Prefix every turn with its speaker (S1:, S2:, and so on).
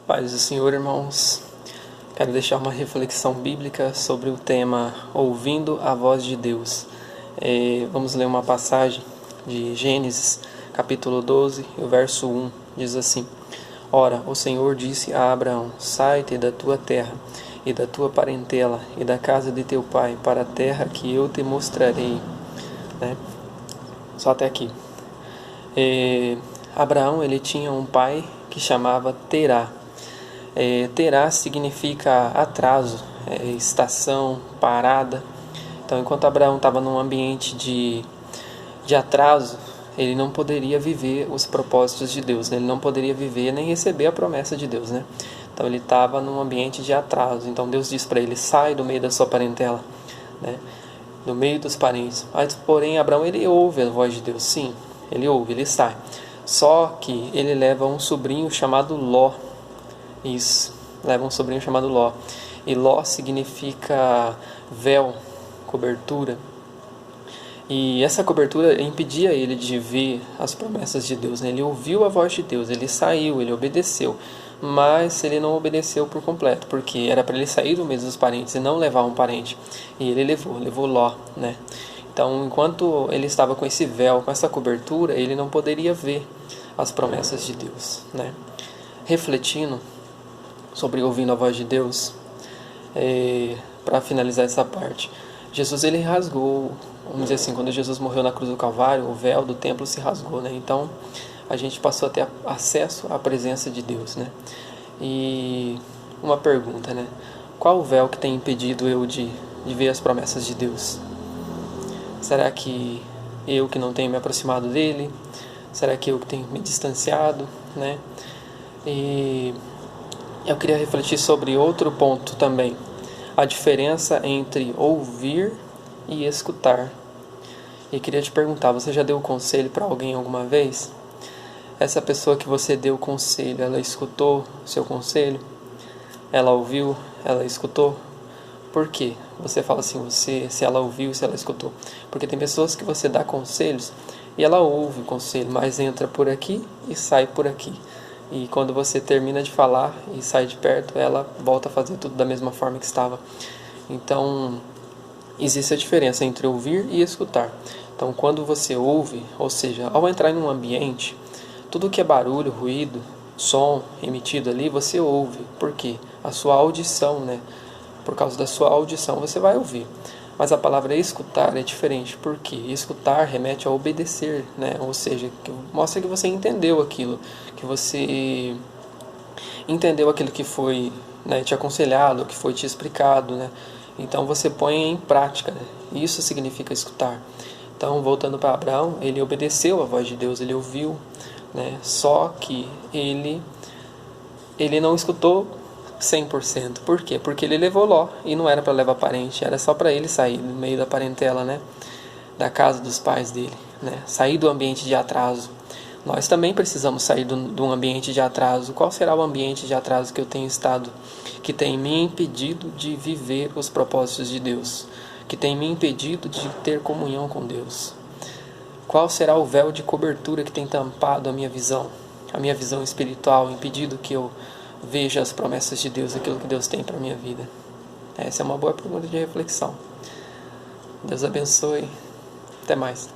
S1: Paz do Senhor, irmãos. Quero deixar uma reflexão bíblica sobre o tema Ouvindo a Voz de Deus. Vamos ler uma passagem de Gênesis, capítulo 12, o verso 1, diz assim: Ora, o Senhor disse a Abraão: Sai-te da tua terra e da tua parentela e da casa de teu pai para a terra que eu te mostrarei. Só até aqui. Abraão, ele tinha um pai que chamava Terá. Terá significa atraso, estação, parada. Então, enquanto Abraão estava num ambiente de atraso, ele não poderia viver os propósitos de Deus, né? Ele não poderia viver nem receber a promessa de Deus, né? Então, ele estava num ambiente de atraso. Então, Deus diz para ele: sai do meio da sua parentela, né? Do meio dos parentes. Mas, porém, Abraão, ele ouve a voz de Deus. Sim, ele ouve, ele sai. Só que ele leva um sobrinho chamado Ló. Isso, leva um sobrinho chamado Ló. E Ló significa véu, cobertura. E essa cobertura impedia ele de ver as promessas de Deus, né? Ele ouviu a voz de Deus, ele saiu, ele obedeceu. Mas ele não obedeceu por completo, porque era para ele sair do meio dos parentes e não levar um parente. E ele levou Ló, né? Então, enquanto ele estava com esse véu, com essa cobertura, ele não poderia ver as promessas de Deus, né? Refletindo sobre ouvindo a voz de Deus, para finalizar essa parte, Jesus, ele rasgou, vamos dizer assim, quando Jesus morreu na cruz do Calvário, o véu do templo se rasgou, né? Então a gente passou a ter acesso à presença de Deus, né? E uma pergunta, né? Qual o véu que tem impedido eu de ver as promessas de Deus? Será que eu que não tenho me aproximado dele? Será que eu que tenho me distanciado, né? E eu queria refletir sobre outro ponto também, a diferença entre ouvir e escutar. E queria te perguntar, você já deu conselho para alguém alguma vez? Essa pessoa que você deu conselho, ela escutou o seu conselho? Ela ouviu? Ela escutou? Por quê? Você fala assim, se ela ouviu, se ela escutou. Porque tem pessoas que você dá conselhos e ela ouve o conselho, mas entra por aqui e sai por aqui. E quando você termina de falar e sai de perto, ela volta a fazer tudo da mesma forma que estava. Então, existe a diferença entre ouvir e escutar. Então, quando você ouve, ou seja, ao entrar em um ambiente, tudo que é barulho, ruído, som emitido ali, você ouve. Por quê? A sua audição, né? Por causa da sua audição, você vai ouvir. Mas a palavra escutar é diferente, porque escutar remete a obedecer, né? Ou seja, mostra que você entendeu aquilo, que você entendeu aquilo que foi, né, te aconselhado, que foi te explicado, né? Então você põe em prática, né? Isso significa escutar. Então, voltando para Abraão, ele obedeceu a voz de Deus, ele ouviu, né? Só que ele não escutou 100%. Por quê? Porque ele levou Ló e não era para levar parente, era só para ele sair do meio da parentela, né? Da casa dos pais dele, né? Sair do ambiente de atraso. Nós também precisamos sair de um ambiente de atraso. Qual será o ambiente de atraso que eu tenho estado, que tem me impedido de viver os propósitos de Deus, que tem me impedido de ter comunhão com Deus? Qual será o véu de cobertura que tem tampado a minha visão espiritual, impedido que eu veja as promessas de Deus, aquilo que Deus tem para a minha vida? Essa é uma boa pergunta de reflexão. Deus abençoe. Até mais.